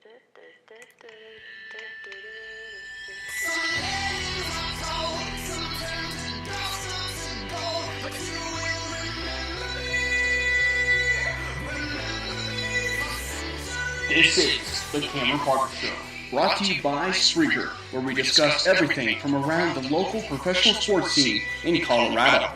This is the Cameron Parker Show, brought to you by Spreaker, where we discuss everything from around the local professional sports scene in Colorado,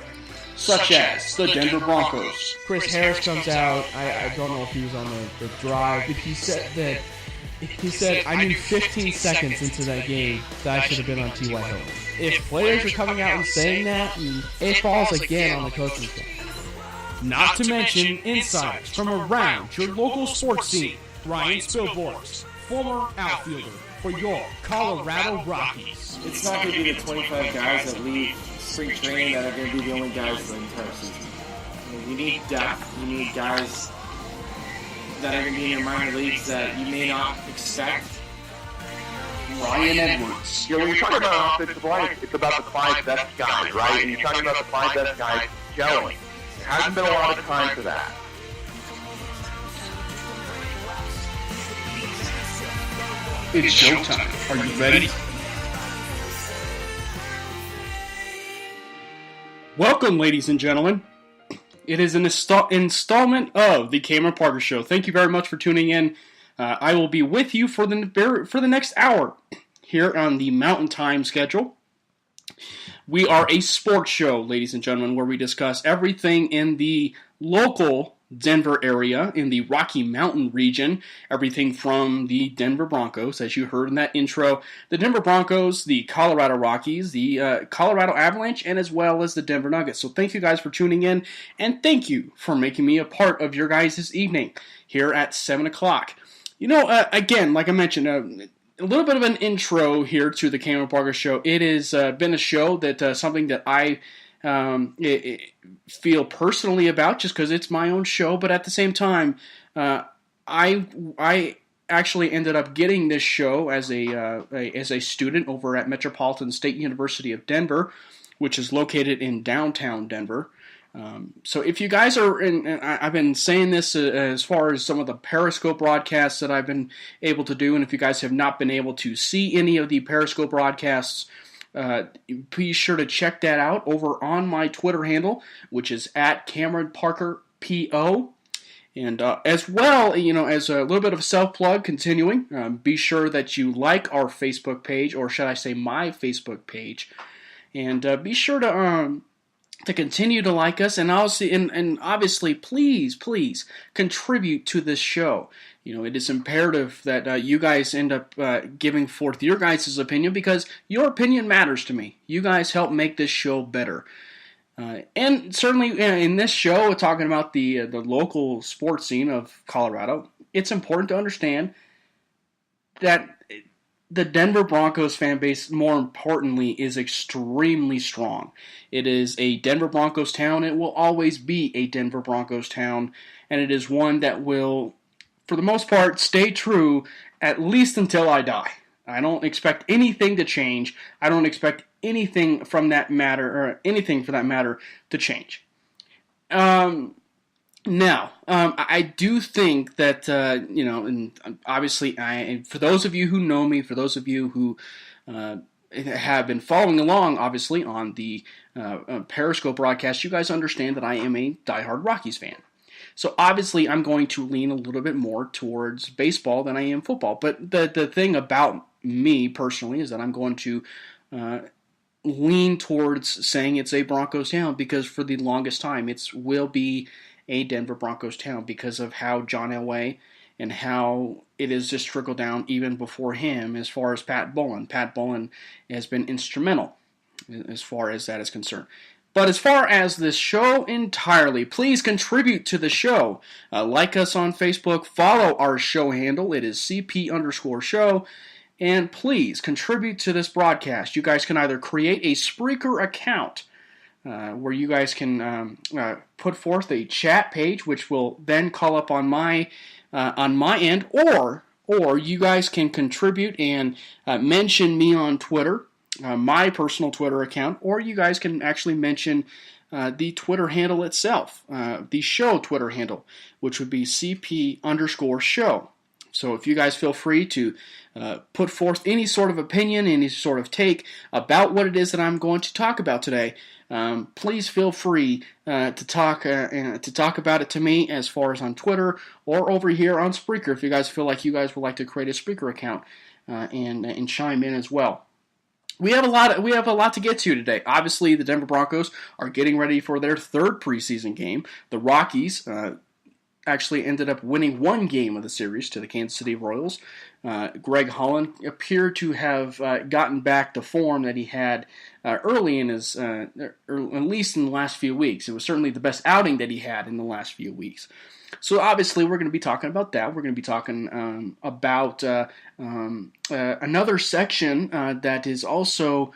such as the Denver Broncos. Chris Harris comes out. I don't know if he was on the drive, but he said I knew 15 seconds into that game that I should have been on T.Y. Hilton. If players are coming out and saying that, it falls again on the coaching staff. Not to mention insiders from around your local sports scene. Ryan Spilborgs, former outfielder for your Colorado Rockies. It's not going to be the 25 guys that leave spring training that are going to be the only guys for the entire season. You need depth. You need guys that are going to be in your minor leagues that you may not expect. Ryan Edwards. When you're talking about offensive line, it's about the five best guys, right? And you're talking about the five best guys gelling. There hasn't been a lot of time for that. It's showtime. Are you ready? Welcome, ladies and gentlemen. It is an installment of the Cameron Parker Show. Thank you very much for tuning in. I will be with you for the next hour here on the Mountain Time schedule. We are a sports show, ladies and gentlemen, where we discuss everything in the local Denver area, in the Rocky Mountain region, everything from the Denver Broncos, as you heard in that intro, the Denver Broncos, the Colorado Rockies, the Colorado Avalanche, and as well as the Denver Nuggets. So thank you guys for tuning in, and thank you for making me a part of your guys' evening here at 7 o'clock. Again, like I mentioned, a little bit of an intro here to the Cameron Parker Show. It has been a show that something that I feel personally about, just because it's my own show, but at the same time, I actually ended up getting this show as a student over at Metropolitan State University of Denver, which is located in downtown Denver. So if you guys are and I've been saying this as far as some of the Periscope broadcasts that I've been able to do, and if you guys have not been able to see any of the Periscope broadcasts, be sure to check that out over on my Twitter handle, which is at Cameron Parker PO. And as well, as a little bit of a self-plug continuing, be sure that you like our Facebook page, or should I say my Facebook page, and be sure to continue to like us, and obviously, please contribute to this show. It is imperative that you guys end up giving forth your guys' opinion, because your opinion matters to me. You guys help make this show better. And certainly in this show, talking about the local sports scene of Colorado, it's important to understand that the Denver Broncos fan base, more importantly, is extremely strong. It is a Denver Broncos town. It will always be a Denver Broncos town, and it is one that will, for the most part, stay true at least until I die. I don't expect anything to change. I don't expect anything from that matter, or anything for that matter, to change. Now, I do think that, and obviously, for those of you who know me, for those of you who have been following along, obviously, on the Periscope broadcast, you guys understand that I am a diehard Rockies fan. So obviously, I'm going to lean a little bit more towards baseball than I am football. But the thing about me personally is that I'm going to lean towards saying it's a Broncos town, because for the longest time, it will be a Denver Broncos town because of how John Elway and how it has just trickled down even before him as far as Pat Bowlen. Pat Bowlen has been instrumental as far as that is concerned. But as far as this show entirely, please contribute to the show. Like us on Facebook, follow our show handle. It is CP_show. And please contribute to this broadcast. You guys can either create a Spreaker account where you guys can put forth a chat page, which will then call up on my end, or you guys can contribute and mention me on Twitter, my personal Twitter account, or you guys can actually mention the Twitter handle itself, the show Twitter handle, which would be CP_show. So if you guys feel free to put forth any sort of opinion, any sort of take about what it is that I'm going to talk about today, please feel free to talk about it to me as far as on Twitter or over here on Spreaker if you guys feel like you guys would like to create a Spreaker account and chime in as well. We have a lot to get to today. Obviously, the Denver Broncos are getting ready for their third preseason game. The Rockies actually ended up winning one game of the series to the Kansas City Royals. Greg Holland appeared to have gotten back the form that he had early in his, or at least in the last few weeks. It was certainly the best outing that he had in the last few weeks. So obviously we're going to be talking about that. We're going to be talking about another section that is also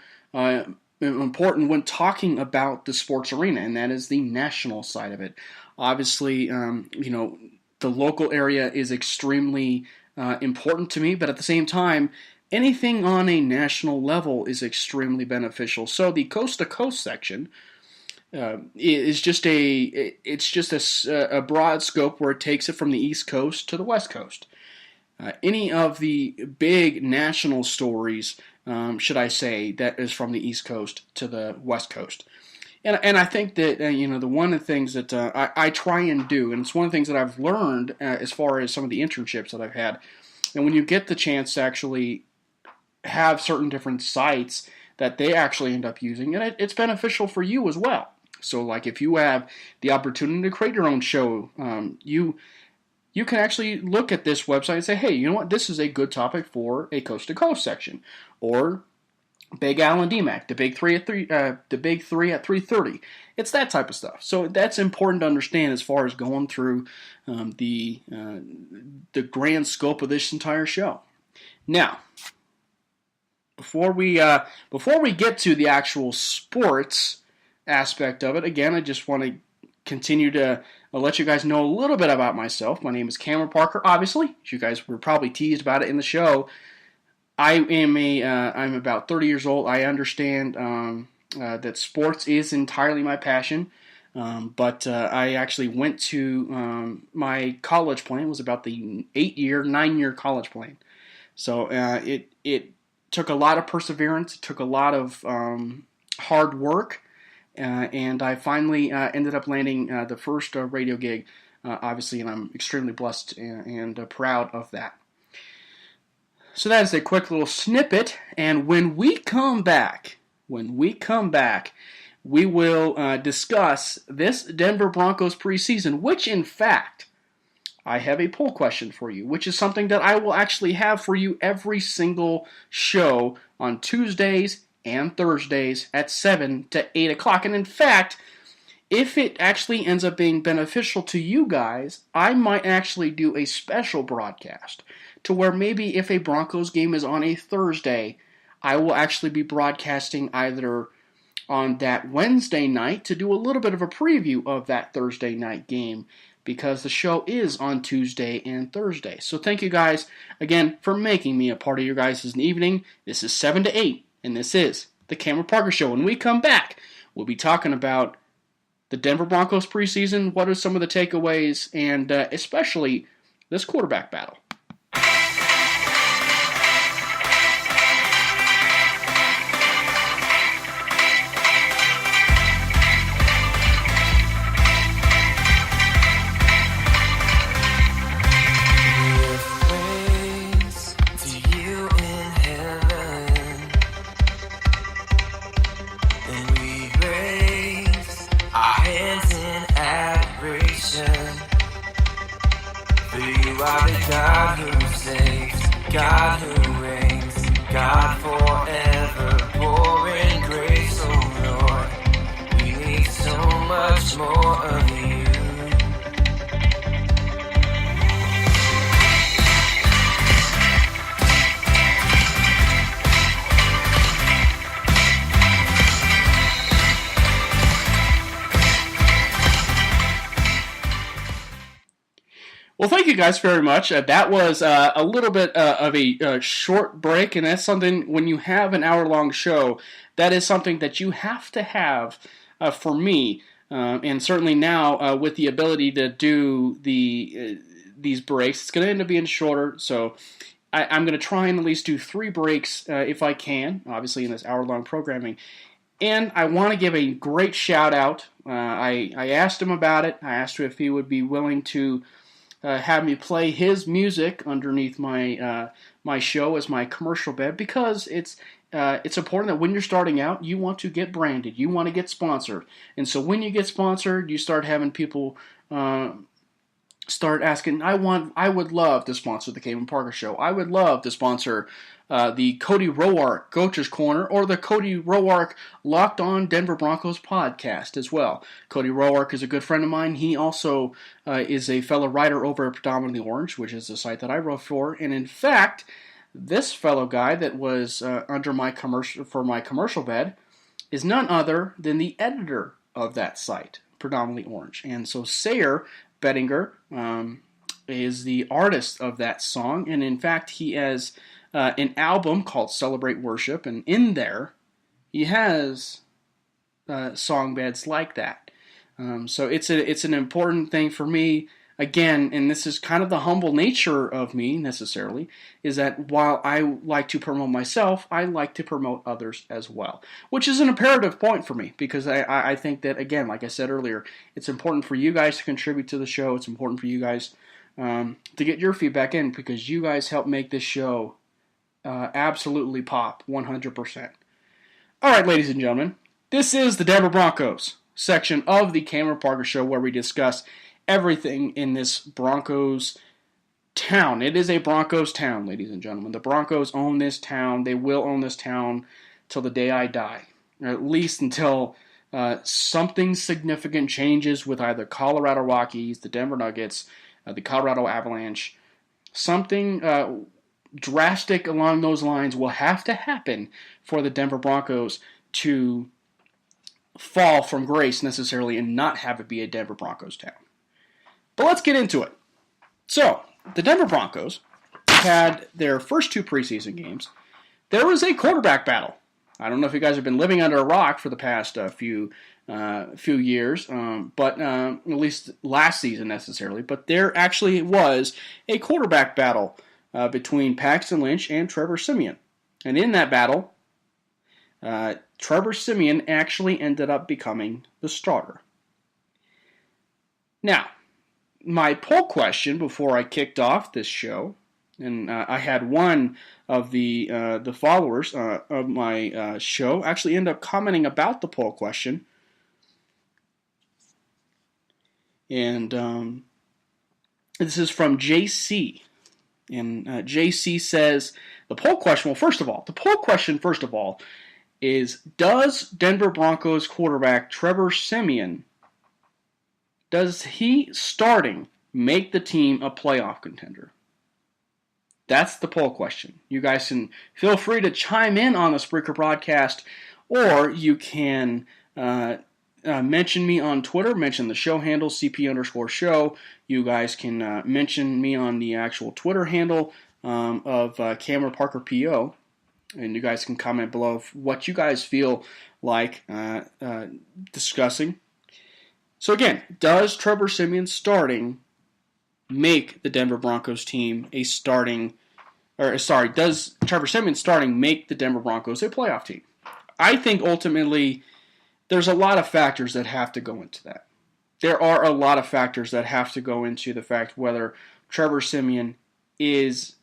important when talking about the sports arena, and that is the national side of it. Obviously, the local area is extremely important to me, but at the same time, anything on a national level is extremely beneficial. So the coast-to-coast section is just a broad scope where it takes it from the East Coast to the West Coast. Any of the big national stories, should I say, that is from the East Coast to the West Coast. And I think that, the one of the things that I try and do, and it's one of the things that I've learned as far as some of the internships that I've had, and when you get the chance to actually have certain different sites that they actually end up using, and it's beneficial for you as well. So, like, if you have the opportunity to create your own show, you can actually look at this website and say, hey, you know what, this is a good topic for a coast-to-coast section, or Big Al and DMAC, the big three at 3:30. It's that type of stuff. So that's important to understand as far as going through the grand scope of this entire show. Now, before we get to the actual sports aspect of it, again, I just want to continue to let you guys know a little bit about myself. My name is Cameron Parker. Obviously, as you guys were probably teased about it in the show, I'm about 30 years old. I understand that sports is entirely my passion, but I actually went to my college plan was about the 9-year college plan. So it took a lot of perseverance. It took a lot of hard work, and I finally ended up landing the first radio gig, obviously, and I'm extremely blessed and proud of that. So that is a quick little snippet, and when we come back, we will discuss this Denver Broncos preseason, which in fact, I have a poll question for you, which is something that I will actually have for you every single show on Tuesdays and Thursdays at 7 to 8 o'clock. And in fact, if it actually ends up being beneficial to you guys, I might actually do a special broadcast to where maybe if a Broncos game is on a Thursday, I will actually be broadcasting either on that Wednesday night to do a little bit of a preview of that Thursday night game, because the show is on Tuesday and Thursday. So thank you guys again for making me a part of your guys' evening. This is 7 to 8, and this is the Cameron Parker Show. When we come back, we'll be talking about the Denver Broncos preseason, what are some of the takeaways, and especially this quarterback battle. God who saves, God who reigns, God forever, pouring grace, oh Lord. We need so much more of you. Well, thank you guys very much. That was a little bit of a short break, and that's something, when you have an hour-long show, that is something that you have to have, for me, And certainly now with the ability to do these breaks, it's going to end up being shorter. So I'm going to try and at least do 3 breaks if I can, obviously in this hour-long programming. And I want to give a great shout-out. I asked him about it. I asked him if he would be willing to have me play his music underneath my my show as my commercial bed, because it's important that when you're starting out, you want to get branded. You want to get sponsored. And so when you get sponsored, you start having people start asking, I would love to sponsor the Cayman Parker Show. I would love to sponsor the Cody Roark Coach's Corner or the Cody Roark Locked On Denver Broncos podcast as well. Cody Roark is a good friend of mine. He also is a fellow writer over at Predominantly Orange, which is the site that I wrote for. And in fact, this fellow guy that was under my commercial bed is none other than the editor of that site, Predominantly Orange. And so Sayer Bettinger is the artist of that song, and in fact, he has an album called Celebrate Worship, and in there, he has song beds like that. So it's an important thing for me. Again, and this is kind of the humble nature of me necessarily, is that while I like to promote myself, I like to promote others as well, which is an imperative point for me, because I think that, again, like I said earlier, it's important for you guys to contribute to the show. It's important for you guys to get your feedback in, because you guys help make this show absolutely pop 100%. All right, ladies and gentlemen, this is the Denver Broncos section of the Cameron Parker Show, where we discuss everything in this Broncos town. It is a Broncos town, ladies and gentlemen. The Broncos own this town. They will own this town till the day I die, or at least until something significant changes with either Colorado Rockies, the Denver Nuggets, the Colorado Avalanche. Something drastic along those lines will have to happen for the Denver Broncos to fall from grace necessarily and not have it be a Denver Broncos town. But let's get into it. So, the Denver Broncos had their first 2 preseason games. There was a quarterback battle. I don't know if you guys have been living under a rock for the past few years, but at least last season necessarily. But there actually was a quarterback battle between Paxton Lynch and Trevor Siemian. And in that battle, Trevor Siemian actually ended up becoming the starter. Now, my poll question before I kicked off this show, and I had one of the followers of my show actually end up commenting about the poll question, and this is from JC, and JC says the poll question. Well, the poll question is: does Denver Broncos quarterback Trevor Siemian, does he starting make the team a playoff contender? That's the poll question. You guys can feel free to chime in on the Spreaker broadcast, or you can mention me on Twitter, mention the show handle, CP_show. You guys can mention me on the actual Twitter handle of Cameron Parker PO, and you guys can comment below what you guys feel like discussing. So again, does Trevor Siemian starting make the Denver Broncos team a starting, does Trevor Siemian starting make the Denver Broncos a playoff team? I think ultimately there's a lot of factors that have to go into that. There are a lot of factors that have to go into the fact whether Trevor Siemian is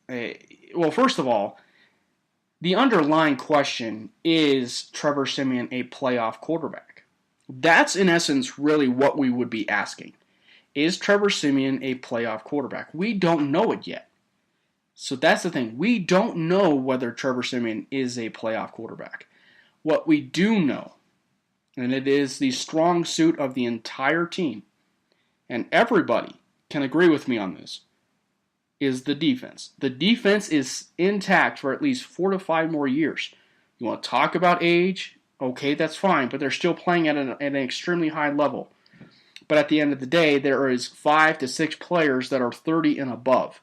first of all, the underlying question is Trevor Siemian a playoff quarterback? That's, in essence, really what we would be asking. Is Trevor Siemian a playoff quarterback? We don't know it yet. So that's the thing. We don't know whether Trevor Siemian is a playoff quarterback. What we do know, and it is the strong suit of the entire team, and everybody can agree with me on this, is the defense. The defense is intact for at least 4 to 5 more years. You want to talk about age? Okay, that's fine, but they're still playing at an extremely high level. But at the end of the day, there is 5 to 6 players that are 30 and above.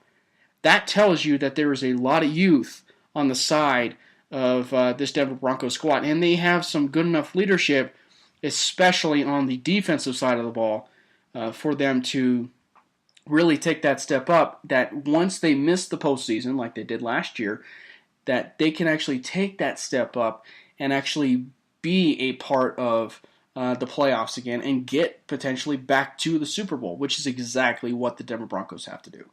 That tells you that there is a lot of youth on the side of this Denver Broncos squad, and they have some good enough leadership especially on the defensive side of the ball, for them to really take that step up, that once they miss the postseason like they did last year, that they can actually take that step up and actually be a part of the playoffs again and get potentially back to the Super Bowl, which is exactly what the Denver Broncos have to do.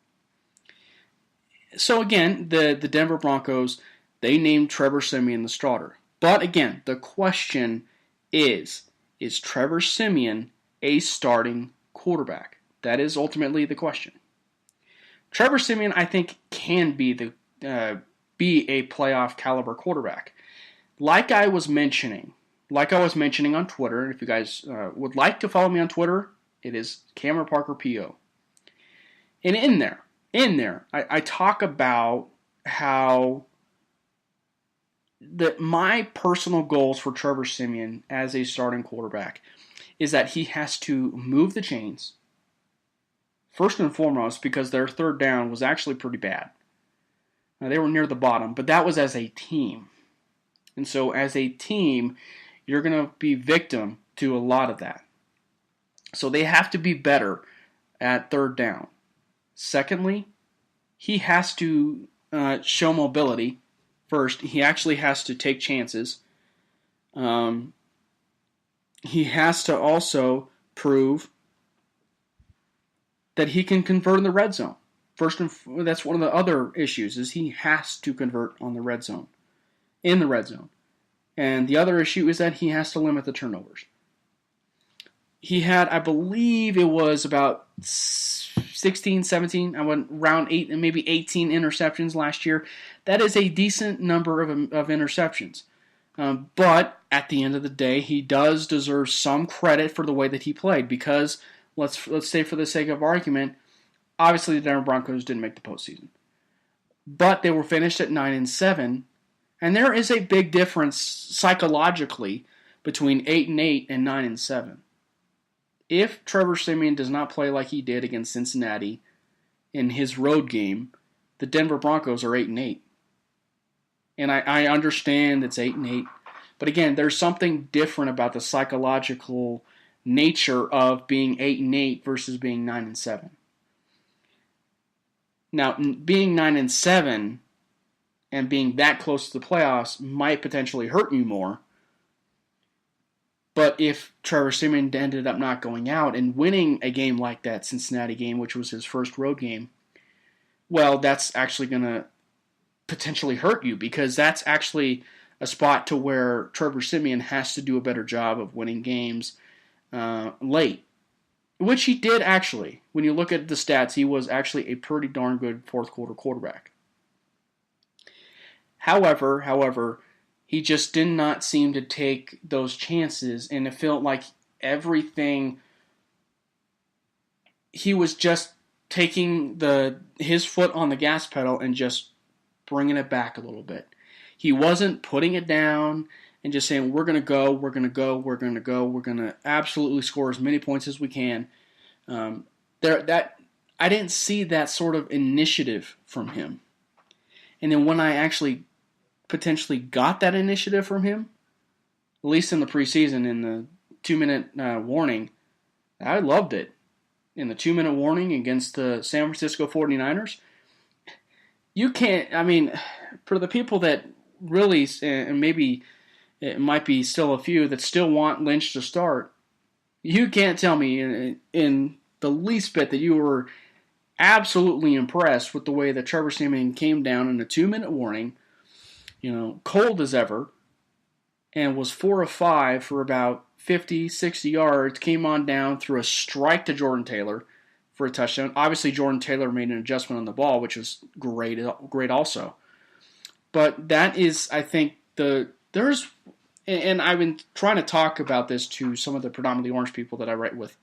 So again, the Denver Broncos, they named Trevor Siemian the starter. But again, the question is Trevor Siemian a starting quarterback? That is ultimately the question. Trevor Siemian, I think, can be a playoff caliber quarterback. Like I was mentioning on Twitter, and if you guys would like to follow me on Twitter, it is Cameron Parker PO. And in there, I talk about how my personal goals for Trevor Siemian as a starting quarterback is that he has to move the chains, first and foremost, because their third down was actually pretty bad. Now, they were near the bottom, but that was as a team. And so as a team, you're going to be victim to a lot of that. So they have to be better at third down. Secondly, he has to show mobility. First, he actually has to take chances. He has to also prove that he can convert in the red zone. That's one of the other issues, is he has to convert in the red zone. And the other issue is that he has to limit the turnovers. He had, I believe it was about 16, 17, I went around 8 and maybe 18 interceptions last year. That is a decent number of interceptions. But at the end of the day, he does deserve some credit for the way that he played, because let's say, for the sake of argument, obviously the Denver Broncos didn't make the postseason. But they were finished at 9-7, and there is a big difference psychologically between 8-8 and 9-7. If Trevor Siemian does not play like he did against Cincinnati in his road game, the Denver Broncos are 8-8. And I understand it's 8-8, but again, there's something different about the psychological nature of being 8-8 versus being 9-7. Now, being 9-7 and being that close to the playoffs might potentially hurt you more. But if Trevor Siemian ended up not going out and winning a game like that Cincinnati game, which was his first road game, well, that's actually going to potentially hurt you, because that's actually a spot to where Trevor Siemian has to do a better job of winning games late, which he did actually. When you look at the stats, he was actually a pretty darn good fourth quarter quarterback. However, he just did not seem to take those chances, and it felt like everything, he was just taking his foot on the gas pedal and just bringing it back a little bit. He wasn't putting it down and just saying, we're going to absolutely score as many points as we can. I didn't see that sort of initiative from him. And then when I actually potentially got that initiative from him, at least in the preseason, in the 2-minute warning, I loved it. In the 2-minute warning against the San Francisco 49ers, you can't, for the people that really, and maybe it might be still a few that still want Lynch to start, you can't tell me in the least bit that you were absolutely impressed with the way that Trevor Siemian came down in a 2-minute warning, cold as ever, and was 4 of 5 for about 50, 60 yards, came on down, threw a strike to Jordan Taylor for a touchdown. Obviously, Jordan Taylor made an adjustment on the ball, which was great also. But that is, I think, and I've been trying to talk about this to some of the predominantly orange people that I write with.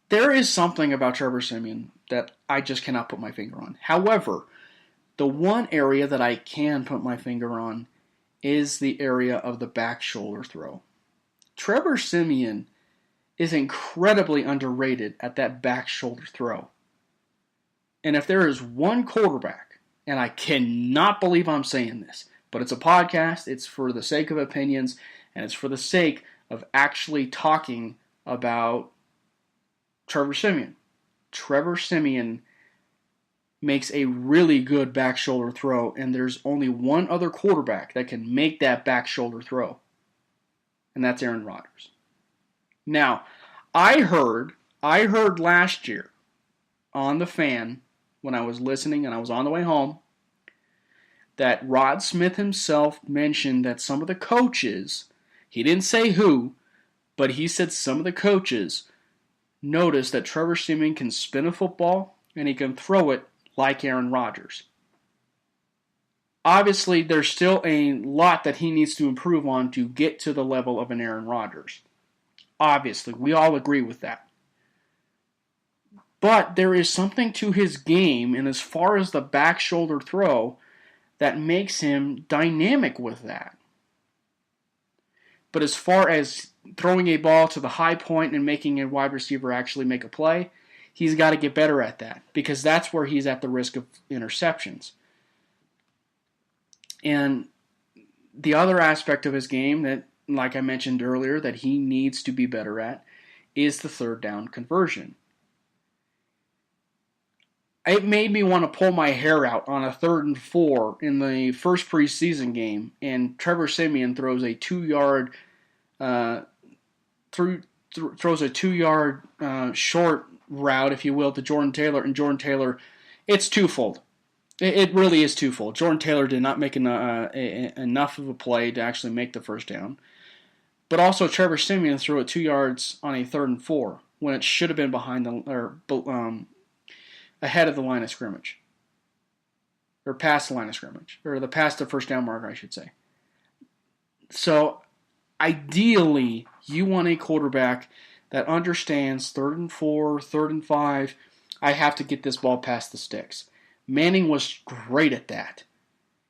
There is something about Trevor Siemian that I just cannot put my finger on. However, the one area that I can put my finger on is the area of the back shoulder throw. Trevor Siemian is incredibly underrated at that back shoulder throw. And if there is one quarterback, and I cannot believe I'm saying this, But it's a podcast. It's for the sake of opinions, and it's for the sake of actually talking about Trevor Siemian. Trevor Siemian makes a really good back shoulder throw, and there's only one other quarterback that can make that back shoulder throw, and that's Aaron Rodgers. Now, I heard last year on the Fan when I was listening and I was on the way home that Rod Smith himself mentioned that some of the coaches, he didn't say who, but he said some of the coaches noticed that Trevor Siemian can spin a football and he can throw it like Aaron Rodgers. Obviously, there's still a lot that he needs to improve on to get to the level of an Aaron Rodgers. Obviously, we all agree with that. But there is something to his game, and as far as the back shoulder throw, that makes him dynamic with that. But as far as throwing a ball to the high point and making a wide receiver actually make a play, he's got to get better at that, because that's where he's at the risk of interceptions. And the other aspect of his game that, like I mentioned earlier, that he needs to be better at is the third down conversion. It made me want to pull my hair out on a 3rd and 4 in the first preseason game, and Trevor Siemian throws a 2-yard short route, if you will, to Jordan Taylor, and Jordan Taylor, it's twofold. It really is twofold. Jordan Taylor did not make enough of a play to actually make the first down, but also Trevor Siemian threw it 2 yards on a 3rd and 4 when it should have been ahead of the line of scrimmage, or past the line of scrimmage, or past the first down marker, I should say. So, ideally, you want a quarterback that understands 3rd and 4, 3rd and 5, I have to get this ball past the sticks. Manning was great at that.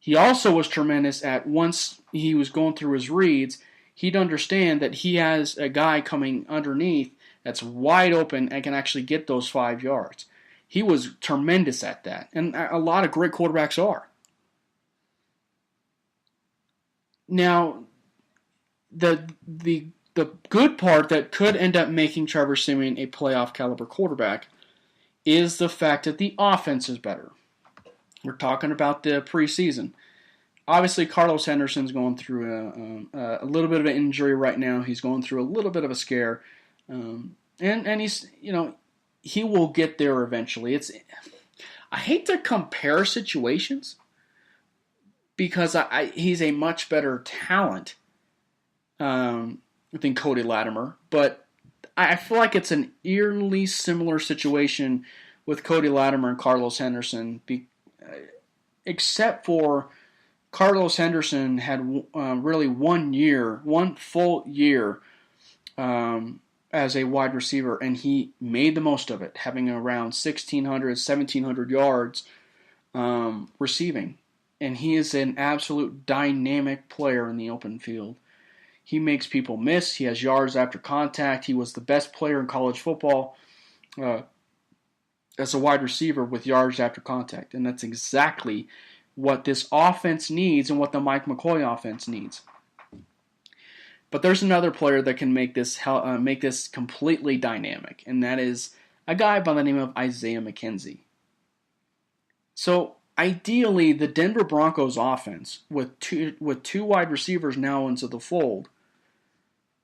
He also was tremendous at, once he was going through his reads, he'd understand that he has a guy coming underneath that's wide open and can actually get those 5 yards. He was tremendous at that, and a lot of great quarterbacks are. Now, the good part that could end up making Trevor Siemian a playoff caliber quarterback is the fact that the offense is better. We're talking about the preseason. Obviously, Carlos Henderson's going through a little bit of an injury right now. He's going through a little bit of a scare, and he's, he will get there eventually. I hate to compare situations because he's a much better talent than Cody Latimer, but I feel like it's an eerily similar situation with Cody Latimer and Carlos Henderson, except for Carlos Henderson had really 1 year, 1 full year as a wide receiver, and he made the most of it, having around 1,600, 1,700 yards receiving. And he is an absolute dynamic player in the open field. He makes people miss. He has yards after contact. He was the best player in college football as a wide receiver with yards after contact. And that's exactly what this offense needs and what the Mike McCoy offense needs. But there's another player that can make this completely dynamic, and that is a guy by the name of Isaiah McKenzie. So ideally, the Denver Broncos offense, with two wide receivers now into the fold,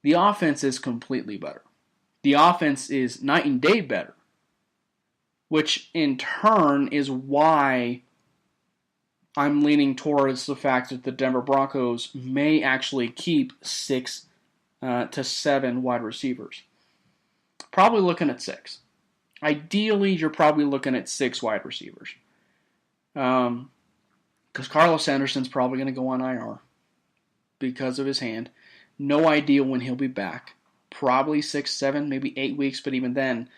the offense is completely better. The offense is night and day better, which in turn is why I'm leaning towards the fact that the Denver Broncos may actually keep 6 to 7 wide receivers. Probably looking at 6. Ideally, you're probably looking at 6 wide receivers. Because Carlos Henderson's probably going to go on IR because of his hand. No idea when he'll be back. Probably 6, 7, maybe 8 weeks, but even then,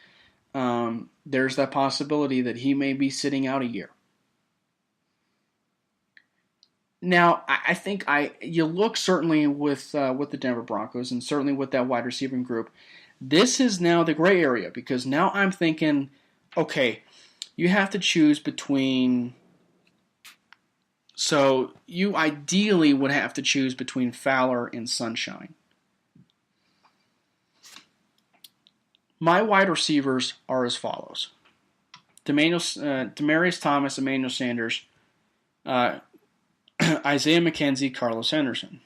there's that possibility that he may be sitting out a year. Now, I think you look certainly with the Denver Broncos and certainly with that wide receiving group, this is now the gray area, because now I'm thinking, okay, you have to choose between So you ideally would have to choose between Fowler and Sunshine. My wide receivers are as follows. Demaryius Thomas, Emmanuel Sanders, Isaiah McKenzie, Carlos Henderson,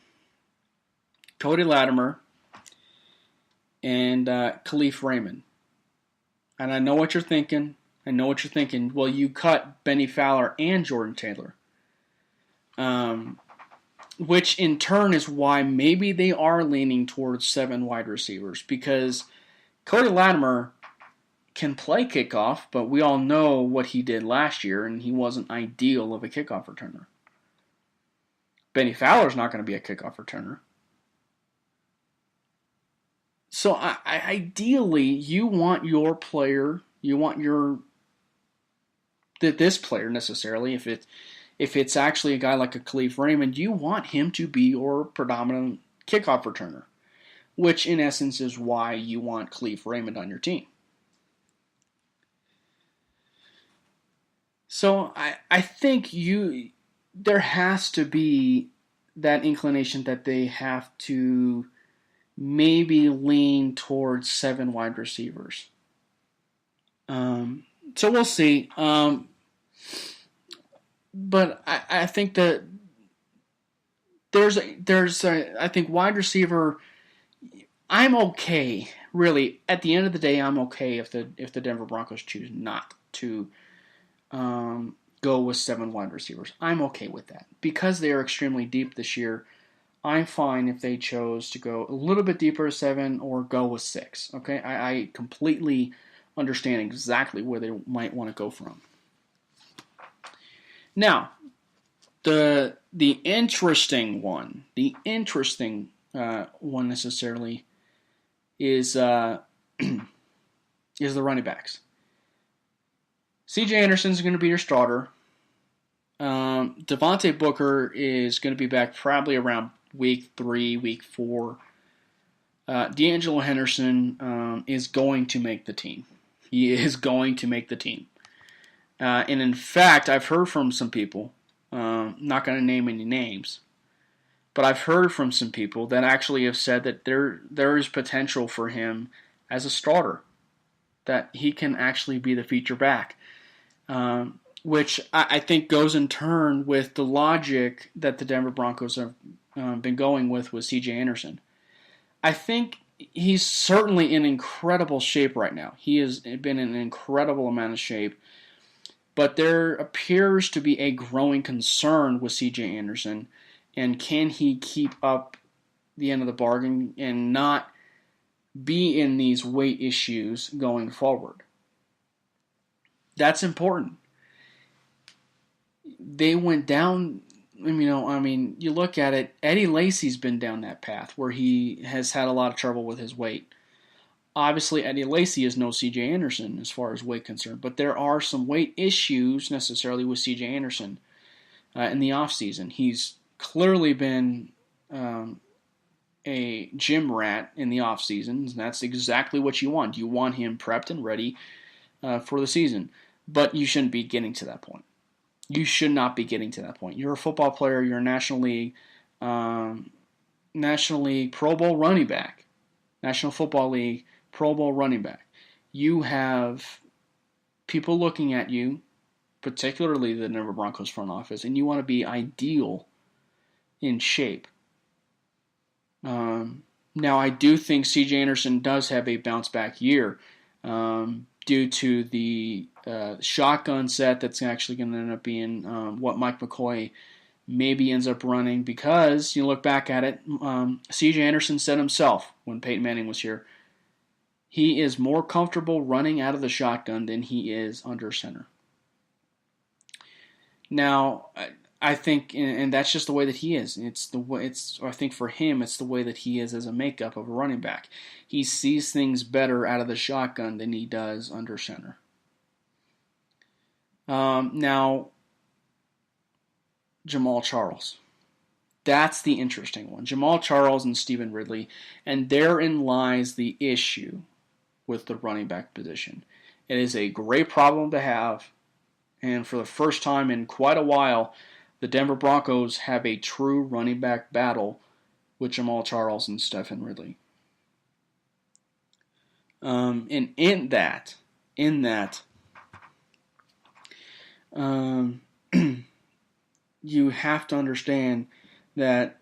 Cody Latimer, and Khalif Raymond. And I know what you're thinking. Well, you cut Benny Fowler and Jordan Taylor. Which in turn is why maybe they are leaning towards 7 wide receivers. Because Cody Latimer can play kickoff, but we all know what he did last year, and he wasn't ideal of a kickoff returner. Benny Fowler's not going to be a kickoff returner. So ideally, you want your player, this player necessarily, if it's actually a guy like a Khalif Raymond, you want him to be your predominant kickoff returner, which in essence is why you want Khalif Raymond on your team. So I think there has to be that inclination that they have to maybe lean towards 7 wide receivers. So we'll see. But I think that I think wide receiver. I'm okay, really. At the end of the day, I'm okay if the Denver Broncos choose not to go with 7 wide receivers. I'm okay with that because they are extremely deep this year. I'm fine if they chose to go a little bit deeper to 7 or go with 6. Okay, I completely understand exactly where they might want to go from. Now, the interesting one necessarily is the running backs. C.J. Anderson is going to be your starter. Devontae Booker is going to be back probably around week 3, week 4. D'Angelo Henderson is going to make the team. He is going to make the team. And in fact, I've heard from some people, not going to name any names, but I've heard from some people that actually have said that there is potential for him as a starter, that he can actually be the feature back, which I think goes in turn with the logic that the Denver Broncos have been going with C.J. Anderson. I think he's certainly in incredible shape right now. He has been in an incredible amount of shape. But there appears to be a growing concern with C.J. Anderson, and can he keep up the end of the bargain and not be in these weight issues going forward? That's important. They went down, you look at it, Eddie Lacy's been down that path where he has had a lot of trouble with his weight. Obviously, Eddie Lacy is no C.J. Anderson as far as weight concerned, but there are some weight issues necessarily with C.J. Anderson in the offseason. He's clearly been a gym rat in the offseason, and that's exactly what you want. You want him prepped and ready for the season, but you shouldn't be getting to that point. You should not be getting to that point. You're a football player. You're a National League Pro Bowl running back, National Football League Pro Bowl running back. You have people looking at you, particularly the Denver Broncos front office, and you want to be ideal in shape. Now, I do think C.J. Anderson does have a bounce-back year due to the shotgun set that's actually going to end up being what Mike McCoy maybe ends up running, because you look back at it, C.J. Anderson said himself when Peyton Manning was here, he is more comfortable running out of the shotgun than he is under center. Now, I think, and that's just the way that he is. I think for him, it's the way that he is as a makeup of a running back. He sees things better out of the shotgun than he does under center. Now, Jamal Charles. That's the interesting one. Jamal Charles and Stephen Ridley, and therein lies the issue with the running back position. It is a great problem to have, and for the first time in quite a while, the Denver Broncos have a true running back battle with Jamal Charles and Stephen Ridley. And in that, you have to understand that,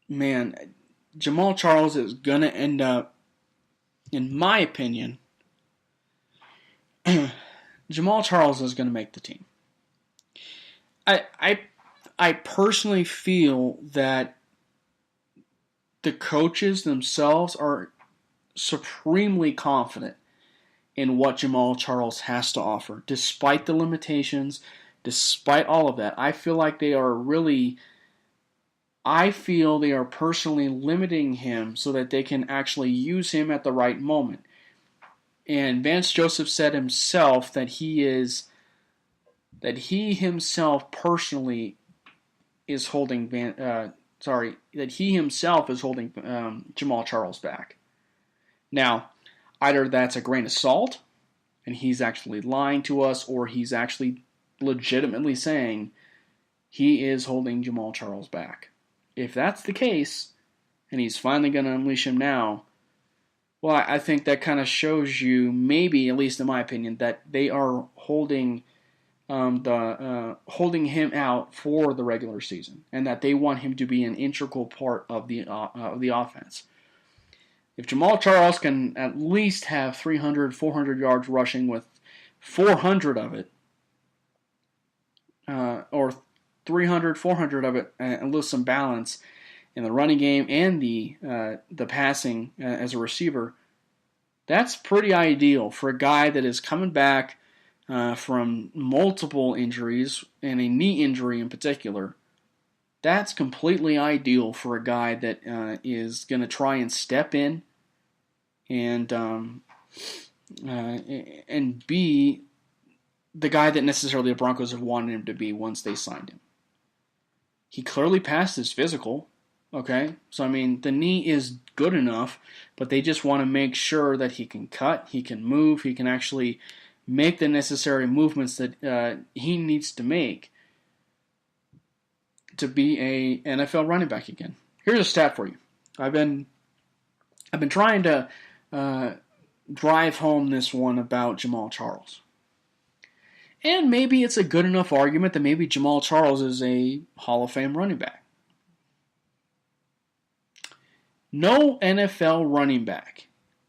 man, Jamal Charles is going to end up, in my opinion, Jamal Charles is going to make the team. I personally feel that the coaches themselves are supremely confident in what Jamal Charles has to offer, despite the limitations, despite all of that. I feel they are personally limiting him so that they can actually use him at the right moment. And Vance Joseph said himself that he himself personally is holding Jamal Charles back. Now, either that's a grain of salt, and he's actually lying to us, or he's actually legitimately saying he is holding Jamal Charles back. If that's the case, and he's finally going to unleash him now, well, I think that kind of shows you, maybe, at least in my opinion, that they are holding him out for the regular season, and that they want him to be an integral part of the offense. If Jamal Charles can at least have 300, 400 yards rushing with 400 of it, or 300, 400 of it, and lose some balance in the running game and the passing as a receiver, that's pretty ideal for a guy that is coming back from multiple injuries, and a knee injury in particular. That's completely ideal for a guy that is going to try and step in and be the guy that necessarily the Broncos have wanted him to be once they signed him. He clearly passed his physical, okay? So, I mean, the knee is good enough, but they just want to make sure that he can cut, he can move, he can actually make the necessary movements that he needs to make to be a NFL running back again. Here's a stat for you. I've been trying to drive home this one about Jamal Charles. And maybe it's a good enough argument that maybe Jamal Charles is a Hall of Fame running back. No NFL running back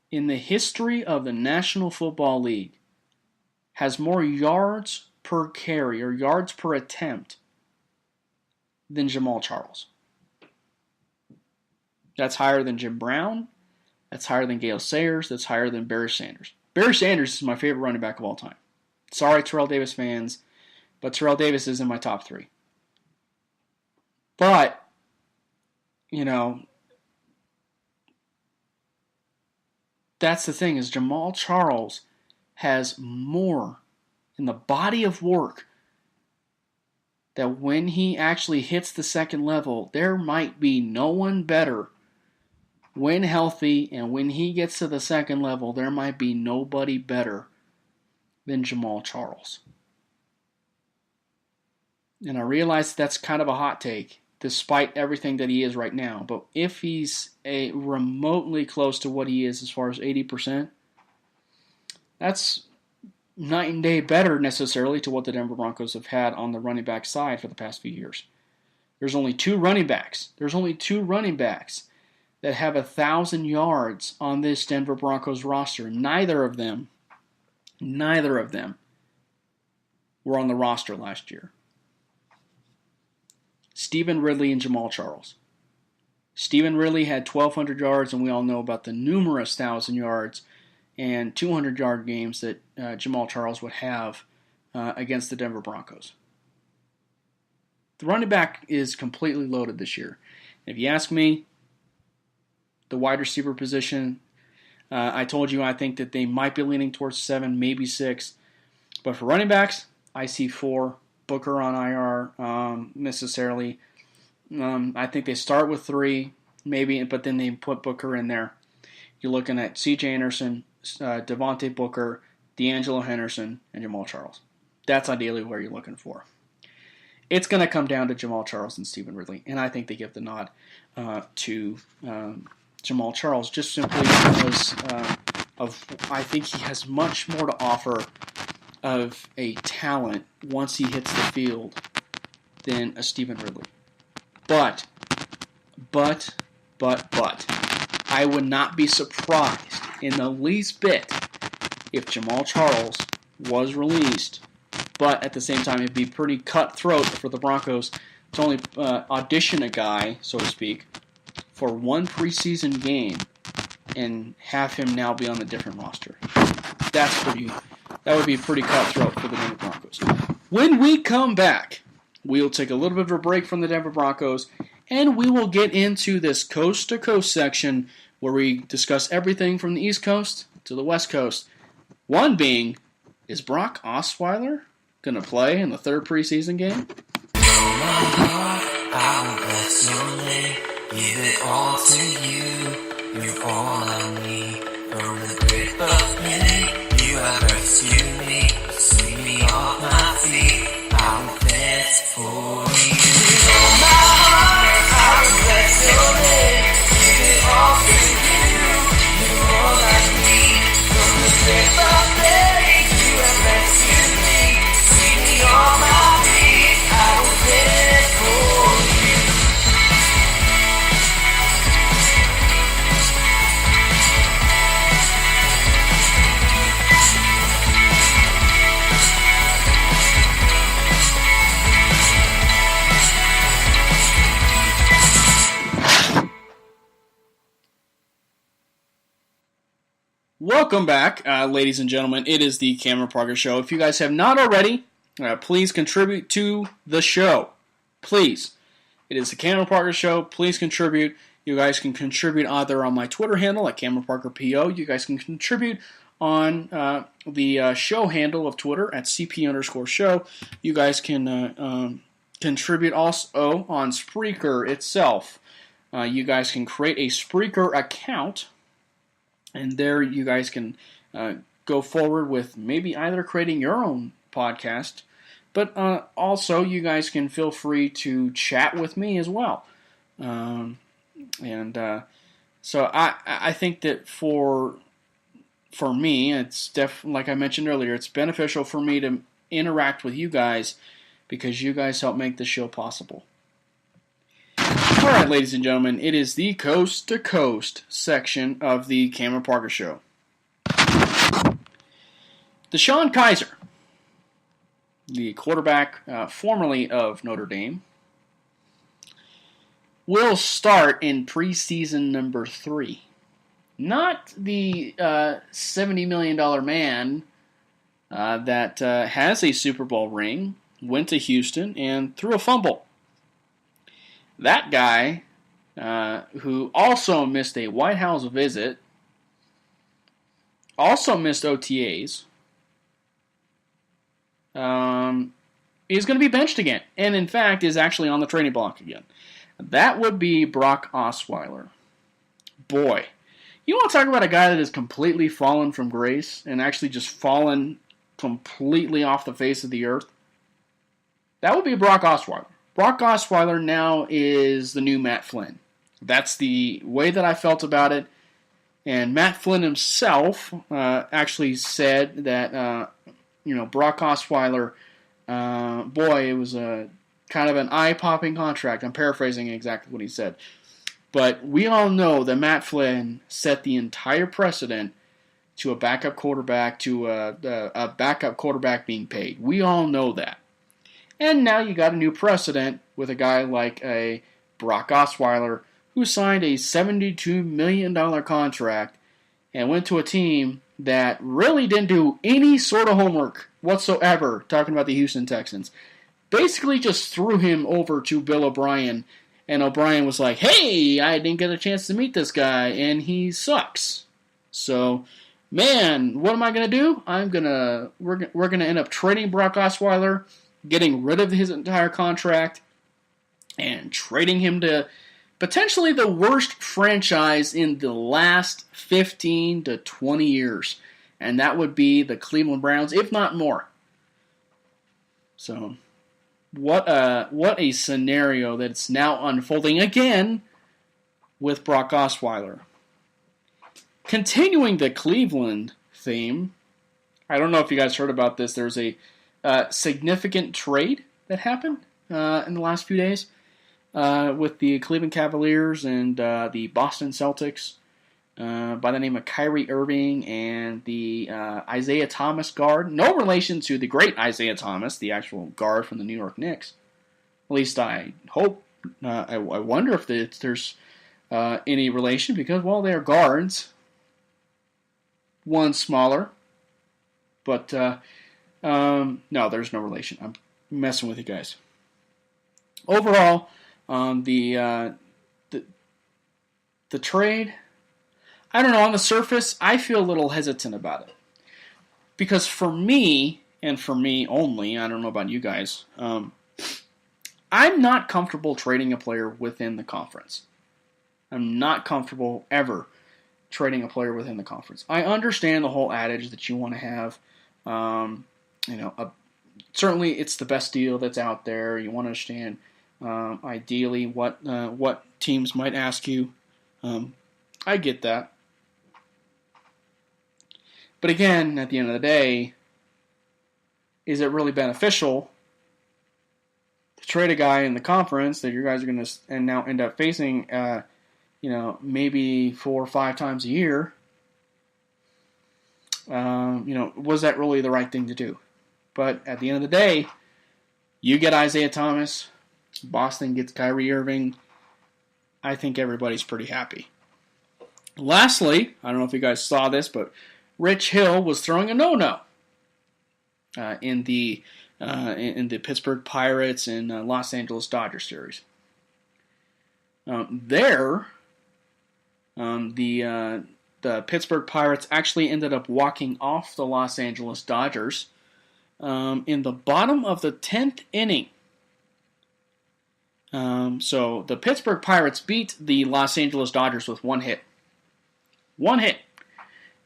in the history of the National Football League has more yards per carry or yards per attempt than Jamal Charles. That's higher than Jim Brown. That's higher than Gale Sayers. That's higher than Barry Sanders. Barry Sanders is my favorite running back of all time. Sorry, Terrell Davis fans, but Terrell Davis is in my top 3. But, that's the thing, is Jamal Charles has more in the body of work that when he actually hits the second level, there might be no one better when healthy, and when he gets to the second level, there might be nobody better than Jamal Charles. And I realize that's kind of a hot take, despite everything that he is right now. But if he's remotely close to what he is as far as 80%, that's night and day better necessarily to what the Denver Broncos have had on the running back side for the past few years. There's only two running backs that have 1,000 yards on this Denver Broncos roster. Neither of them were on the roster last year. Stephen Ridley and Jamal Charles. Stephen Ridley had 1,200 yards, and we all know about the numerous 1,000 yards and 200-yard games that Jamal Charles would have against the Denver Broncos. The running back is completely loaded this year. If you ask me, the wide receiver position, I told you I think that they might be leaning towards 7, maybe 6. But for running backs, I see 4. Booker on IR necessarily. I think they start with 3, maybe, but then they put Booker in there. You're looking at C.J. Anderson, Devontae Booker, D'Angelo Henderson, and Jamal Charles. That's ideally where you're looking for. it's going to come down to Jamal Charles and Stephen Ridley, and I think they give the nod to Jamal Charles just simply because I think he has much more to offer of a talent once he hits the field than a Stephen Ridley. But, I would not be surprised in the least bit if Jamal Charles was released, but at the same time it'd be pretty cutthroat for the Broncos to only audition a guy, so to speak, for one preseason game and have him now be on a different roster. That would be pretty cutthroat for the Denver Broncos. When we come back, we'll take a little bit of a break from the Denver Broncos, and we will get into this coast-to-coast section where we discuss everything from the East Coast to the West Coast. One being, is Brock Osweiler going to play in the third preseason game? I won't let your name, give it all to you. You're all I need. From the grip of pain, you have rescued me, sweep me off my feet. I will dance for you. With all my heart, I will bless your name, give it all to you. You're all I need. From the grip of pain, you have rescued me, sweep me off my feet. I will dance for you. Welcome back, ladies and gentlemen. It is the Cameron Parker Show. If you guys have not already, please contribute to the show. Please. It is the Cameron Parker Show. Please contribute. You guys can contribute either on my Twitter handle at Cameron Parker PO. You guys can contribute on the show handle of Twitter at CP_show. You guys can contribute also on Spreaker itself. You guys can create a Spreaker account, and there you guys can go forward with maybe either creating your own podcast, but also you guys can feel free to chat with me as well. So I think that for me, it's like I mentioned earlier, it's beneficial for me to interact with you guys because you guys help make the show possible. All right, ladies and gentlemen, it is the Coast to Coast section of the Cameron Parker Show. DeShone Kizer, the quarterback formerly of Notre Dame, will start in preseason number 3. Not the $70 million man that has a Super Bowl ring, went to Houston, and threw a fumble. That guy, who also missed a White House visit, also missed OTAs, is going to be benched again, and in fact is actually on the trading block again. That would be Brock Osweiler. Boy, you want to talk about a guy that has completely fallen from grace and actually just fallen completely off the face of the earth? That would be Brock Osweiler. Brock Osweiler now is the new Matt Flynn. That's the way that I felt about it. And Matt Flynn himself actually said that, Brock Osweiler, boy, it was a kind of an eye-popping contract. I'm paraphrasing exactly what he said. But we all know that Matt Flynn set the entire precedent to a backup quarterback, to a backup quarterback being paid. We all know that. And now you got a new precedent with a guy like a Brock Osweiler who signed a $72 million contract and went to a team that really didn't do any sort of homework whatsoever, talking about the Houston Texans. Basically just threw him over to Bill O'Brien, and O'Brien was like, hey, I didn't get a chance to meet this guy, and he sucks. So, man, what am I going to do? We're going to end up trading Brock Osweiler, getting rid of his entire contract, and trading him to potentially the worst franchise in the last 15 to 20 years. And that would be the Cleveland Browns, if not more. So, what a scenario that's now unfolding again with Brock Osweiler. Continuing the Cleveland theme, I don't know if you guys heard about this. There's a significant trade that happened in the last few days with the Cleveland Cavaliers and the Boston Celtics by the name of Kyrie Irving and the Isaiah Thomas guard. No relation to the great Isaiah Thomas, the actual guard from the New York Knicks. At least I hope. I wonder if there's any relation because, well, they're guards. One smaller. But, no, there's no relation. I'm messing with you guys. Overall, the trade, I don't know, on the surface, I feel a little hesitant about it. Because for me, and for me only, I don't know about you guys, I'm not comfortable trading a player within the conference. I'm not comfortable ever trading a player within the conference. I understand the whole adage that you want to have, certainly it's the best deal that's out there. You want to understand ideally what teams might ask you. I get that. But again, at the end of the day, is it really beneficial to trade a guy in the conference that you guys are going to and now end up facing, maybe 4 or 5 times a year? Was that really the right thing to do? But at the end of the day, you get Isaiah Thomas, Boston gets Kyrie Irving. I think everybody's pretty happy. Lastly, I don't know if you guys saw this, but Rich Hill was throwing a no-no in the Pittsburgh Pirates and Los Angeles Dodgers series. The Pittsburgh Pirates actually ended up walking off the Los Angeles Dodgers in the bottom of the 10th inning. So the Pittsburgh Pirates beat the Los Angeles Dodgers with one hit. One hit.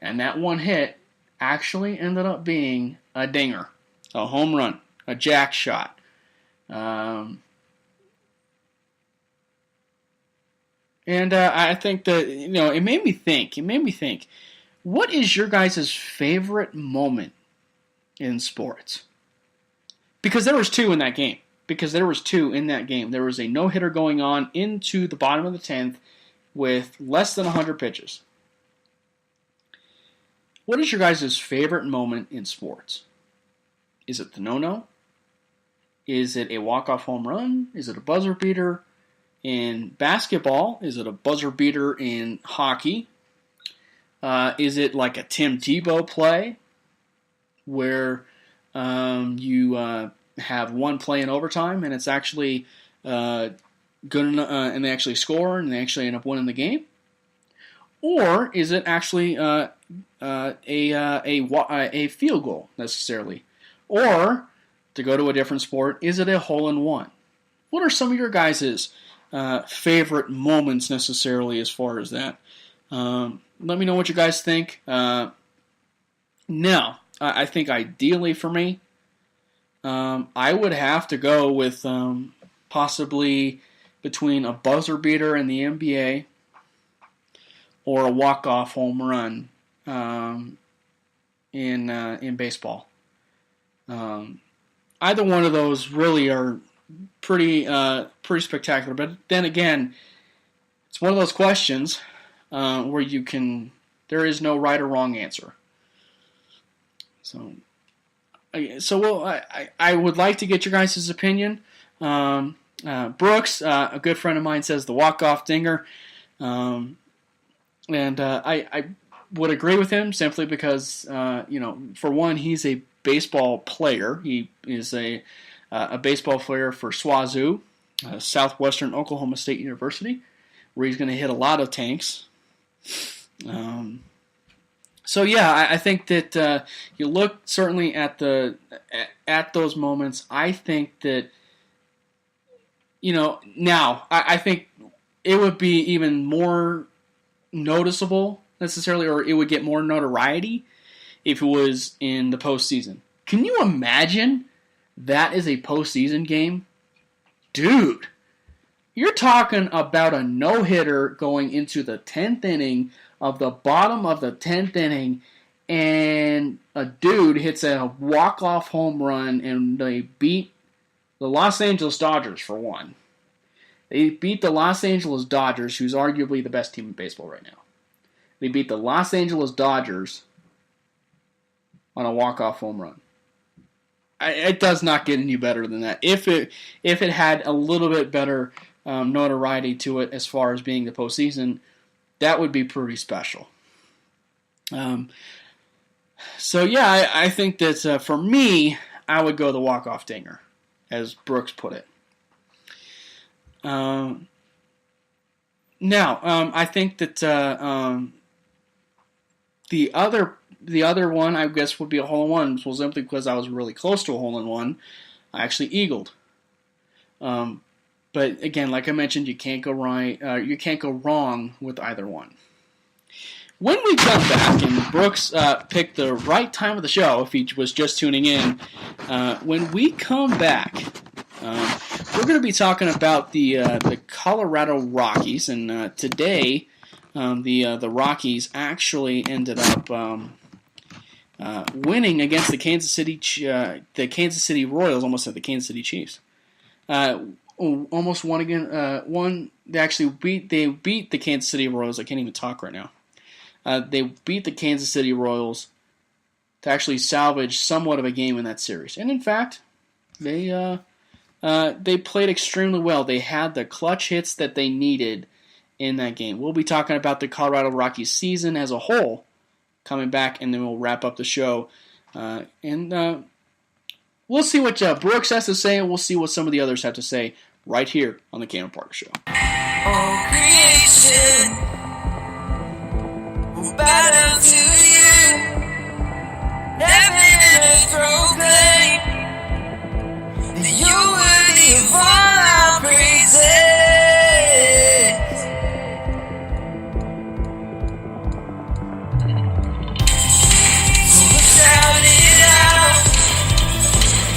And that one hit actually ended up being a dinger, a home run, a jack shot. And I think that, it made me think, what is your guys' favorite moment in sports? Because there was two in that game. There was a no-hitter going on into the bottom of the 10th with less than 100 pitches. What is your guys' favorite moment in sports? Is it the no-no? Is it a walk-off home run? Is it a buzzer beater? In basketball, is it a buzzer beater in hockey? Is it like a Tim Tebow play where you have one play in overtime and it's actually good enough, and they actually score and they actually end up winning the game? Or is it actually a field goal necessarily? Or, to go to a different sport, is it a hole-in-one? What are some of your guys' favorite moments necessarily as far as that? Let me know what you guys think. Now, I think ideally for me, I would have to go with possibly between a buzzer beater in the NBA or a walk-off home run in baseball. Either one of those really are pretty spectacular. But then again, it's one of those questions where there is no right or wrong answer. So I would like to get your guys' opinion. Brooks, a good friend of mine, says the walk-off dinger. And I would agree with him simply because, for one, he's a baseball player. He is a baseball player for SWAZU, Southwestern Oklahoma State University, where he's going to hit a lot of tanks. I think that you look certainly at those moments. I think that, now I think it would be even more noticeable necessarily, or it would get more notoriety if it was in the postseason. Can you imagine that is a postseason game, dude, you're talking about a no-hitter going into the 10th inning of the bottom of the 10th inning, and a dude hits a walk-off home run, and they beat the Los Angeles Dodgers for one. They beat the Los Angeles Dodgers, who's arguably the best team in baseball right now. They beat the Los Angeles Dodgers on a walk-off home run. It does not get any better than that. If it had a little bit better notoriety to it as far as being the postseason, that would be pretty special. So yeah, I think that for me, I would go the walk-off dinger, as Brooks put it. Now, I think that the other one, I guess, would be a hole-in-one. Well, simply because I was really close to a hole-in-one, I actually eagled. But again, like I mentioned, you can't go right. You can't go wrong with either one. When we come back, and Brooks picked the right time of the show, if he was just tuning in, when we come back, we're going to be talking about the Colorado Rockies, and today the Rockies actually ended up winning against the Kansas City Royals, almost said the Kansas City Chiefs. Almost won again. They beat the Kansas City Royals. I can't even talk right now. They beat the Kansas City Royals to actually salvage somewhat of a game in that series. And in fact, they played extremely well. They had the clutch hits that they needed in that game. We'll be talking about the Colorado Rockies season as a whole coming back, and then we'll wrap up the show. And we'll see what Brooks has to say, and we'll see what some of the others have to say right here on the Cameron Parker Show. All creation will bow down to you. Heaven and earth proclaim that you're worthy of all our praises. So let's shout it out.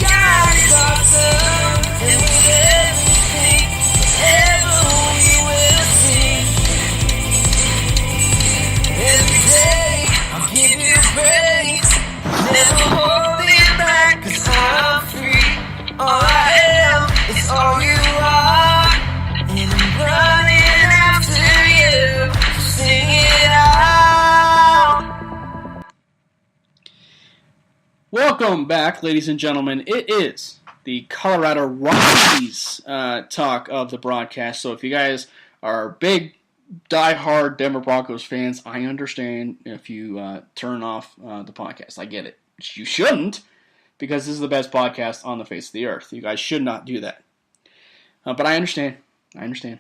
God is awesome, and with everything, forever we will sing. Every day, I'll give you praise. Never hold it back, 'cause I'm free. All I am is all you are, and I'm running after you. So sing it out. Welcome back, ladies and gentlemen. It is the Colorado Rockies talk of the broadcast. So if you guys are big, die-hard Denver Broncos fans, I understand if you turn off the podcast. I get it. You shouldn't, because this is the best podcast on the face of the earth. You guys should not do that. But I understand. You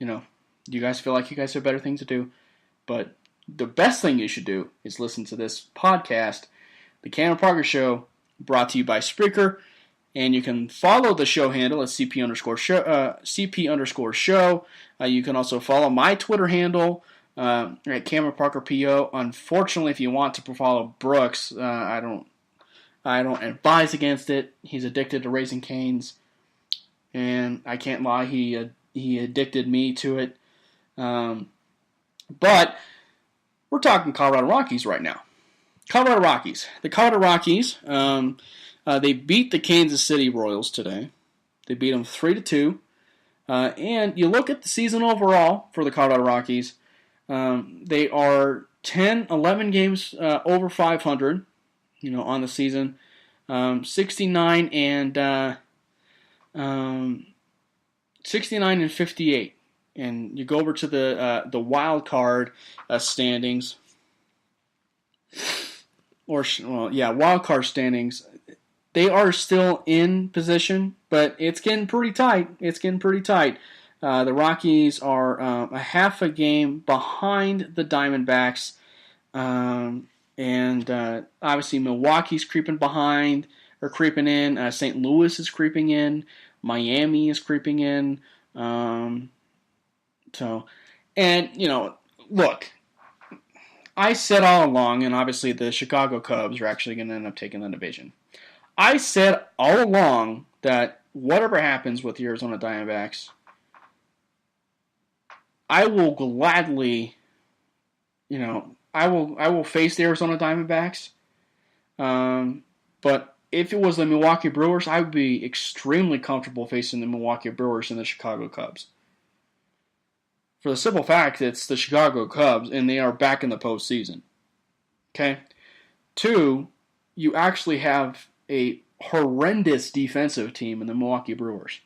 know, you guys feel like you guys have better things to do. But the best thing you should do is listen to this podcast, The Cameron Parker Show, brought to you by Spreaker. And you can follow the show handle at CP_show. You can also follow my Twitter handle at Cameron Parker PO. Unfortunately, if you want to follow Brooks, I don't advise against it. He's addicted to Raising Cane's, and I can't lie, he addicted me to it. But we're talking Colorado Rockies right now. Colorado Rockies. The Colorado Rockies, they beat the Kansas City Royals today. They beat them 3-2. And you look at the season overall for the Colorado Rockies, they are 11 games over 500, on the season. 69 and 58. And you go over to the wild card standings. Wild card standings. They are still in position, but it's getting pretty tight. The Rockies are a half a game behind the Diamondbacks, and obviously Milwaukee's creeping in. St. Louis is creeping in. Miami is creeping in. Look, I said all along, and obviously the Chicago Cubs are actually going to end up taking the division. I said all along that whatever happens with the Arizona Diamondbacks, I will gladly, I will face the Arizona Diamondbacks. But if it was the Milwaukee Brewers, I would be extremely comfortable facing the Milwaukee Brewers and the Chicago Cubs. For the simple fact, it's the Chicago Cubs, and they are back in the postseason. Okay? 2, you actually have a horrendous defensive team in the Milwaukee Brewers.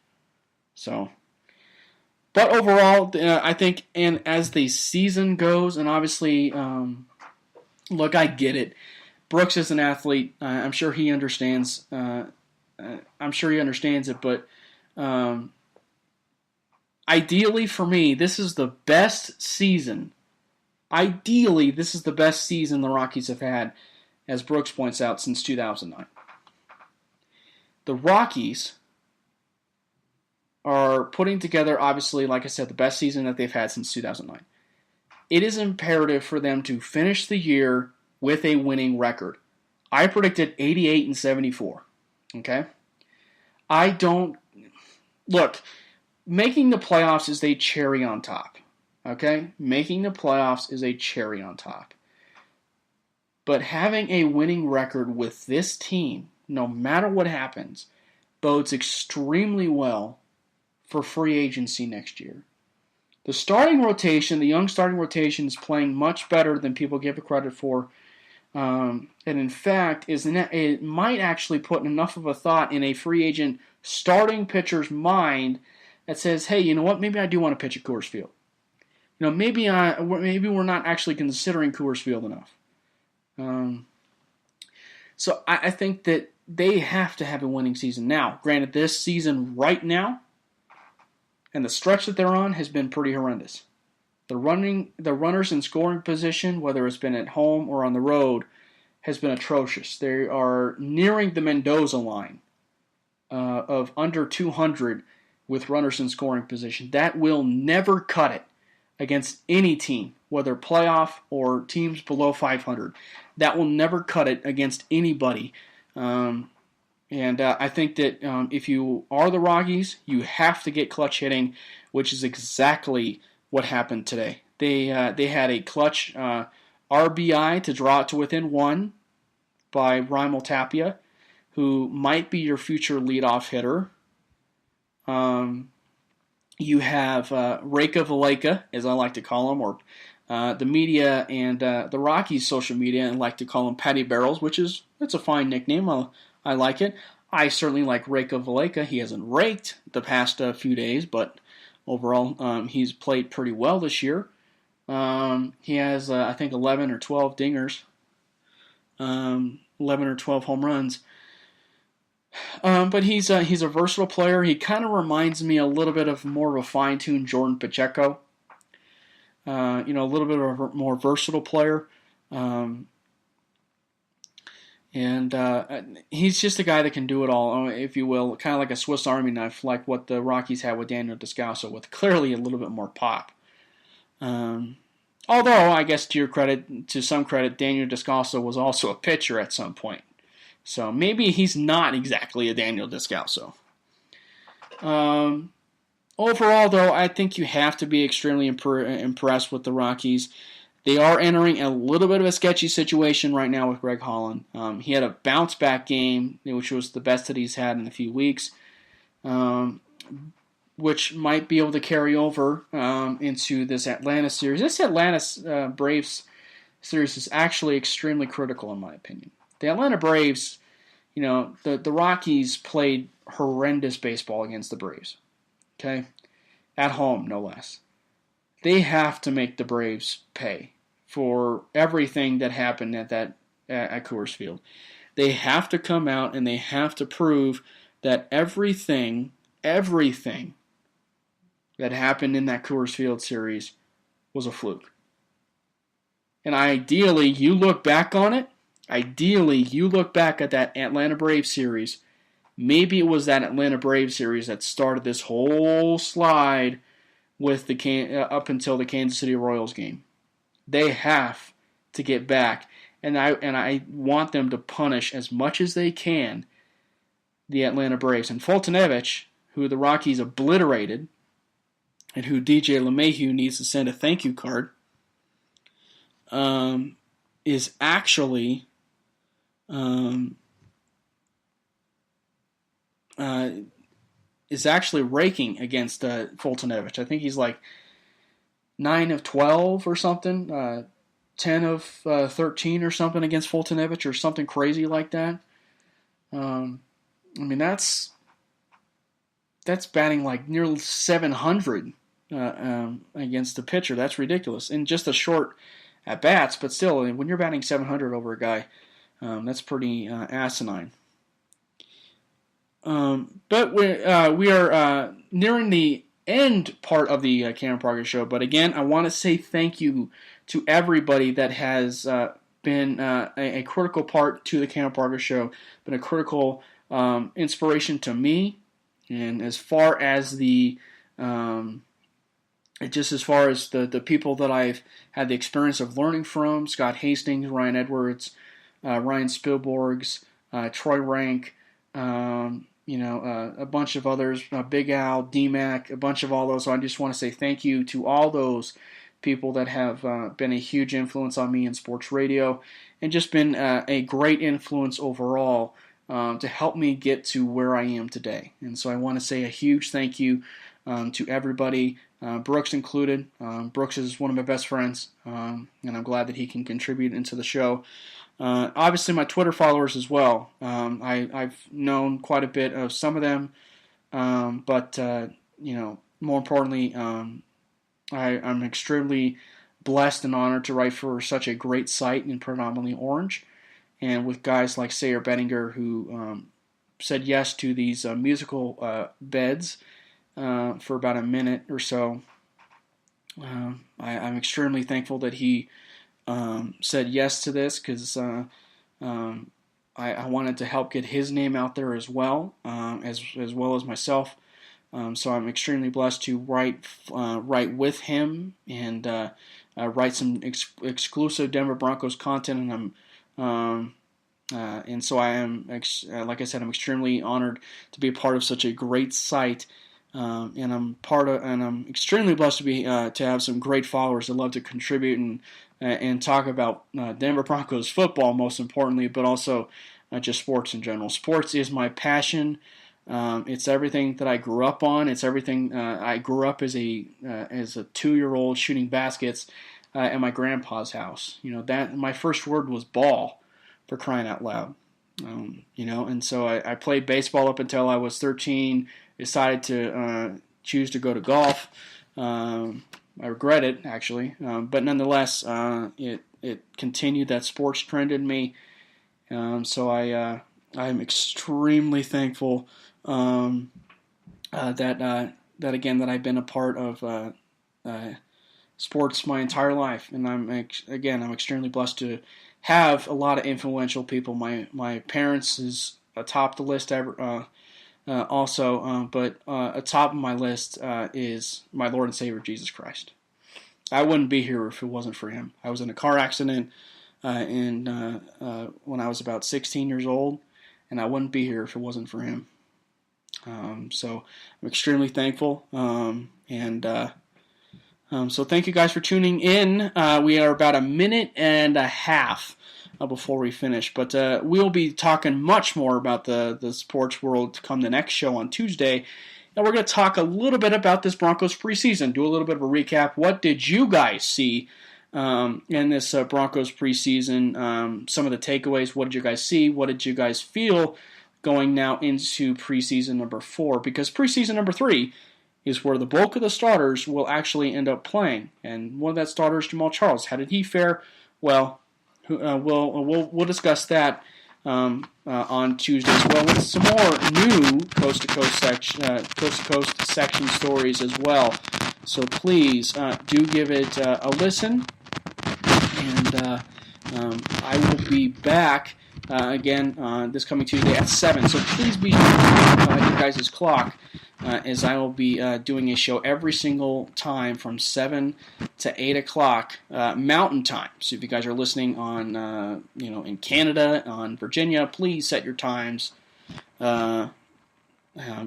So, but overall, I think, and as the season goes, and obviously, look, I get it. Brooks is an athlete. I'm sure he understands. It. But ideally, for me, this is the best season. Ideally, this is the best season the Rockies have had, as Brooks points out, since 2009. The Rockies are putting together, obviously, like I said, the best season that they've had since 2009. It is imperative for them to finish the year with a winning record. I predicted 88-74. Okay? Look, making the playoffs is a cherry on top. Okay? Making the playoffs is a cherry on top. But having a winning record with this team, no matter what happens, bodes extremely well for free agency next year. The young starting rotation is playing much better than people give it credit for. And in fact, it might actually put enough of a thought in a free agent starting pitcher's mind that says, hey, you know what, maybe I do want to pitch at Coors Field. Maybe we're not actually considering Coors Field enough. So I think that they have to have a winning season. Now, granted, this season right now and the stretch that they're on has been pretty horrendous. The runners in scoring position, whether it's been at home or on the road, has been atrocious. They are nearing the Mendoza line of under 200 with runners in scoring position. That will never cut it against any team, whether playoff or teams below 500. That will never cut it against anybody. And I think that if you are the Rockies, you have to get clutch hitting, which is exactly what happened today. They had a clutch RBI to draw it to within 1 by Raimel Tapia, who might be your future leadoff hitter. You have Reka Valeka, as I like to call him, or the media and the Rockies social media like to call him Patty Barrels, it's a fine nickname. I like it. I certainly like Reka Valeka. He hasn't raked the past few days, but overall, he's played pretty well this year. He has, I think, 11 or 12 dingers, 11 or 12 home runs. But he's a versatile player. He kind of reminds me a little bit of more of a fine-tuned Jordan Pacheco. A little bit of a more versatile player. And he's just a guy that can do it all, if you will, kind of like a Swiss Army knife, like what the Rockies had with Daniel Descalso, with clearly a little bit more pop. Although, I guess to some credit, Daniel Descalso was also a pitcher at some point. So maybe he's not exactly a Daniel Descalso. Overall, though, I think you have to be extremely impressed with the Rockies. They are entering a little bit of a sketchy situation right now with Greg Holland. He had a bounce-back game, which was the best that he's had in a few weeks, which might be able to carry over into this Atlanta series. This Atlanta Braves series is actually extremely critical, in my opinion. The Atlanta Braves, the Rockies played horrendous baseball against the Braves, okay? At home, no less. They have to make the Braves pay for everything that happened at Coors Field. They have to come out and they have to prove that everything that happened in that Coors Field series was a fluke. And ideally, you look back on it. Ideally, you look back at that Atlanta Braves series. Maybe it was that Atlanta Braves series that started this whole slide with up until the Kansas City Royals game. They have to get back, and I want them to punish as much as they can the Atlanta Braves. And Fultonevich, who the Rockies obliterated, and who DJ LeMahieu needs to send a thank you card, is actually raking against Fultonevich. I think he's like 9 of 12 or something, 10 of 13 or something against Fultonevich or something crazy like that. I mean, that's batting like nearly 700 against the pitcher. That's ridiculous. In just a short at bats, but still, when you're batting 700 over a guy, that's pretty asinine. But we are nearing the end part of the Cameron Progress Show. But again, I want to say thank you to everybody that has been a critical part to the Cameron Progress Show, been a critical inspiration to me, and as far as the people that I've had the experience of learning from, Scott Hastings, Ryan Edwards, Ryan Spielborgs, Troy Rank, a bunch of others, Big Al, D-Mac, a bunch of all those. So I just want to say thank you to all those people that have been a huge influence on me in sports radio and just been a great influence overall to help me get to where I am today. And so I want to say a huge thank you to everybody, Brooks included. Brooks is one of my best friends, and I'm glad that he can contribute into the show. Obviously, my Twitter followers as well. I've known quite a bit of some of them, but more importantly, I'm extremely blessed and honored to write for such a great site in predominantly Orange, and with guys like Sayer Bettinger who said yes to these musical beds for about a minute or so. I'm extremely thankful that he said yes to this because I wanted to help get his name out there as well as myself. So I'm extremely blessed to write with him and write some exclusive Denver Broncos content, and so I am, like I said, I'm extremely honored to be a part of such a great site. And I'm extremely blessed to have some great followers that love to contribute and talk about Denver Broncos football, most importantly, but also just sports in general. Sports is my passion. It's everything that I grew up on. It's everything I grew up as a 2-year-old shooting baskets at my grandpa's house. That my first word was ball, for crying out loud. And so I played baseball up until I was 13. Decided to choose to go to golf. I regret it, actually, but nonetheless, it continued that sports trend in me. So I'm extremely thankful that I've been a part of sports my entire life, and I'm extremely blessed to have a lot of influential people. My parents is atop the list ever. But atop of my list is my Lord and Savior Jesus Christ. I wouldn't be here if it wasn't for Him. I was in a car accident when I was about 16 years old, and I wouldn't be here if it wasn't for Him. So I'm extremely thankful, so thank you guys for tuning in. We are about a minute and a half before we finish. But we'll be talking much more about the sports world to come the next show on Tuesday. And we're going to talk a little bit about this Broncos preseason, do a little bit of a recap. What did you guys see in this Broncos preseason? Some of the takeaways, what did you guys see? What did you guys feel going now into preseason number 4? Because preseason number 3 is where the bulk of the starters will actually end up playing. And one of that starters, Jamal Charles. How did he fare? Well, we'll discuss that on Tuesday as well, with some more new coast to coast section stories as well. So please do give it a listen, and I will be back again this coming Tuesday at 7. So please be on your guys' clock. As I will be doing a show every single time from 7 to 8 o'clock Mountain Time. So if you guys are listening on, in Canada, on Virginia, please set your times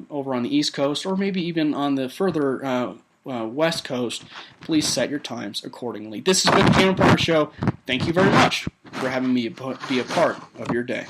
over on the East Coast, or maybe even on the further West Coast, please set your times accordingly. This has been the Cameron Parker Show. Thank you very much for having me be a part of your day.